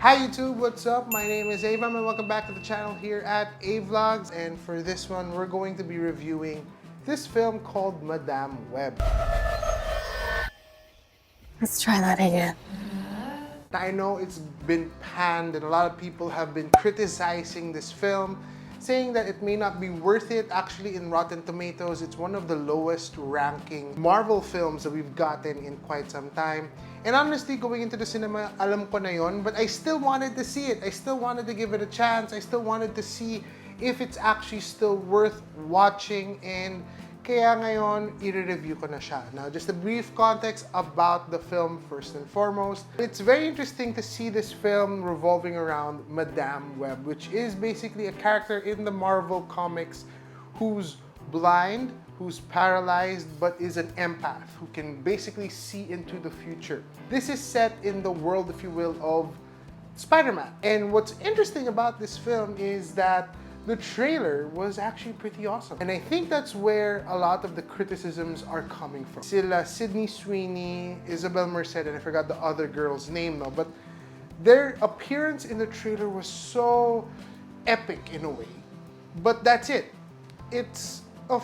Hi YouTube, what's up? My name is Avam and welcome back to the channel here at A-Vlogs. And for this one, we're going to be reviewing this film called Madame Web. Let's try that again. I know it's been panned and a lot of people have been criticizing this film, saying that it may not be worth it. Actually, in Rotten Tomatoes, it's one of the lowest ranking Marvel films that we've gotten in quite some time. And honestly, going into the cinema, alam ko na yon, but I still wanted to see it. I still wanted to give it a chance. I still wanted to see if it's actually still worth watching, and kaya ngayon, i-review ko na siya. Now, just a brief context about the film first and foremost. It's very interesting to see this film revolving around Madame Web, which is basically a character in the Marvel comics who's blind, who's paralyzed, but is an empath, who can basically see into the future. This is set in the world, if you will, of Spider-Man. And what's interesting about this film is that the trailer was actually pretty awesome. And I think that's where a lot of the criticisms are coming from. Sila Sweeney, Isabela Merced, and I forgot the other girl's name now, but their appearance in the trailer was so epic in a way. But that's it. It's a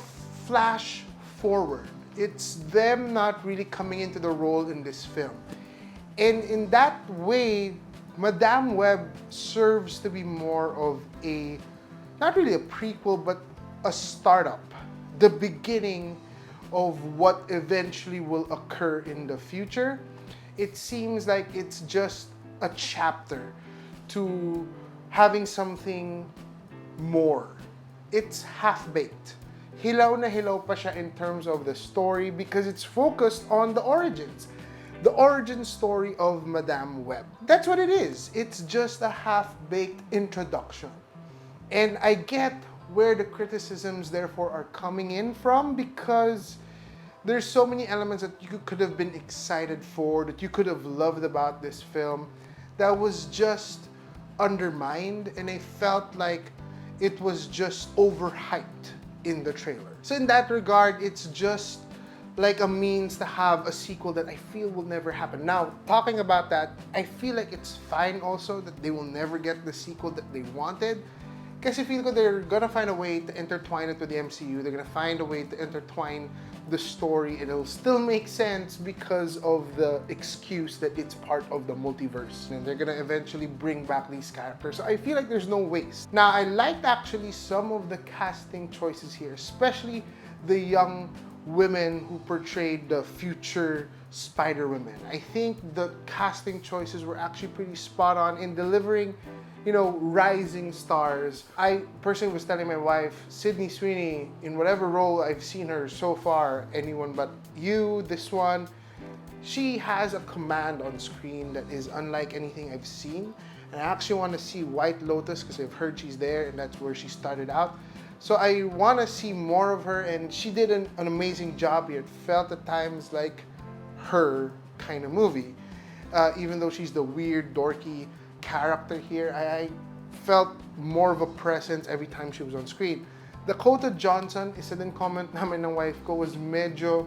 flash forward. It's them not really coming into the role in this film. And in that way, Madame Web serves to be more of a, not really a prequel, but a startup. The beginning of what eventually will occur in the future. It seems like it's just a chapter to having something more. It's half-baked. Hilaw na hilaw pa siya in terms of the story because it's focused on the origins. The origin story of Madame Web. That's what it is. It's just a half-baked introduction. And I get where the criticisms therefore are coming in from, because there's so many elements that you could have been excited for, that you could have loved about this film, that was just undermined, and I felt like it was just overhyped in the trailer. So in that regard, it's just like a means to have a sequel that I feel will never happen. Now, talking about that, I feel like it's fine also that they will never get the sequel that they wanted. Kasi feel ko they're gonna find a way to intertwine it with the MCU. They're gonna find a way to intertwine the story, and it'll still make sense because of the excuse that it's part of the multiverse. And they're gonna eventually bring back these characters. So I feel like there's no waste. Now, I liked actually some of the casting choices here, especially the young women who portrayed the future Spider-Women. I think the casting choices were actually pretty spot on in delivering, you know, rising stars. I personally was telling my wife, Sydney Sweeney, in whatever role I've seen her so far, anyone but you, this one, she has a command on screen that is unlike anything I've seen. And I actually want to see White Lotus because I've heard she's there and that's where she started out. So I want to see more of her, and she did an amazing job here. It felt at times like her kind of movie. Even though she's the weird, dorky character here, I felt more of a presence every time she was on screen. Dakota Johnson, isa din comment namin ng wife ko, was medyo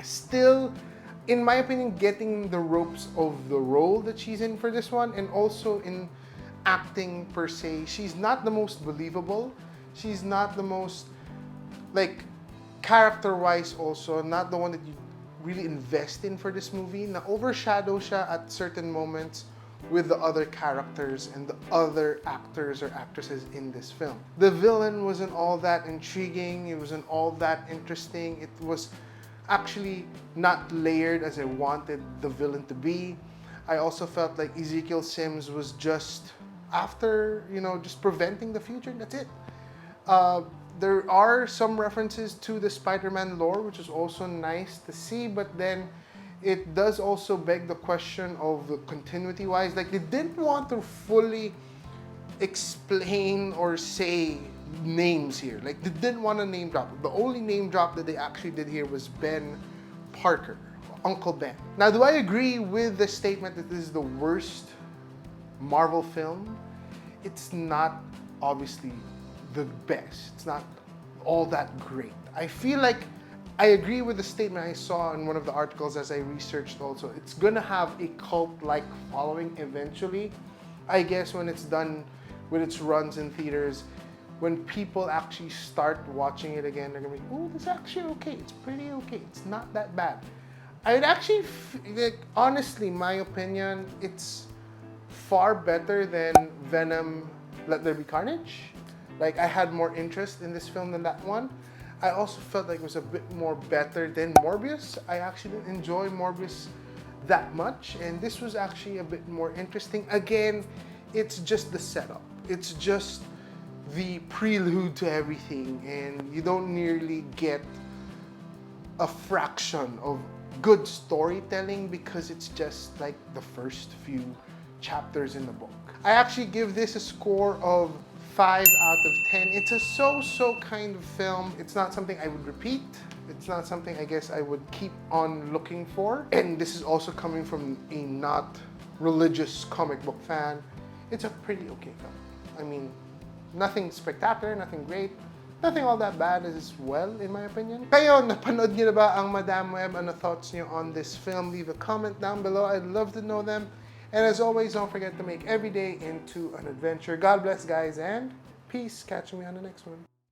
still, in my opinion, getting the ropes of the role that she's in for this one, and also in acting per se. She's not the most believable. She's not the most, like, character-wise also, not the one that you really invest in for this movie. Na overshadow siya at certain moments with the other characters and the other actors or actresses in this film. The villain wasn't all that intriguing. It wasn't all that interesting. It was actually not layered as I wanted the villain to be. I also felt like Ezekiel Sims was just after, you know, just preventing the future, and that's it. There are some references to the Spider-Man lore, which is also nice to see, but then it does also beg the question of the continuity-wise. Like, they didn't want to fully explain or say names here. Like, they didn't want to name drop. The only name drop that they actually did here was Ben Parker, Uncle Ben. Now, do I agree with the statement that this is the worst Marvel film? It's not obviously the best. It's not all that great. I feel like I agree with the statement I saw in one of the articles as I researched also. It's gonna have a cult-like following eventually. I guess when it's done, when its runs in theaters, when people actually start watching it again, they're gonna be, oh, this is actually okay. It's pretty okay. It's not that bad. I'd actually, like, honestly, my opinion, it's far better than Venom Let There Be Carnage. Like, I had more interest in this film than that one. I also felt like it was a bit more better than Morbius. I actually didn't enjoy Morbius that much, and this was actually a bit more interesting. Again, it's just the setup. It's just the prelude to everything, and you don't nearly get a fraction of good storytelling because it's just like the first few chapters in the book. I actually give this a score of 5 out of 10. It's a so-so kind of film. It's not something I would repeat. It's not something I guess I would keep on looking for. And this is also coming from a not religious comic book fan. It's a pretty okay film. I mean, nothing spectacular, nothing great, nothing all that bad as well, in my opinion. Kayo, napanood niyo na ba ang Madame Web? Ano thoughts niyo on this film? Leave a comment down below. I'd love to know them. And as always, don't forget to make every day into an adventure. God bless, guys, and peace. Catch me on the next one.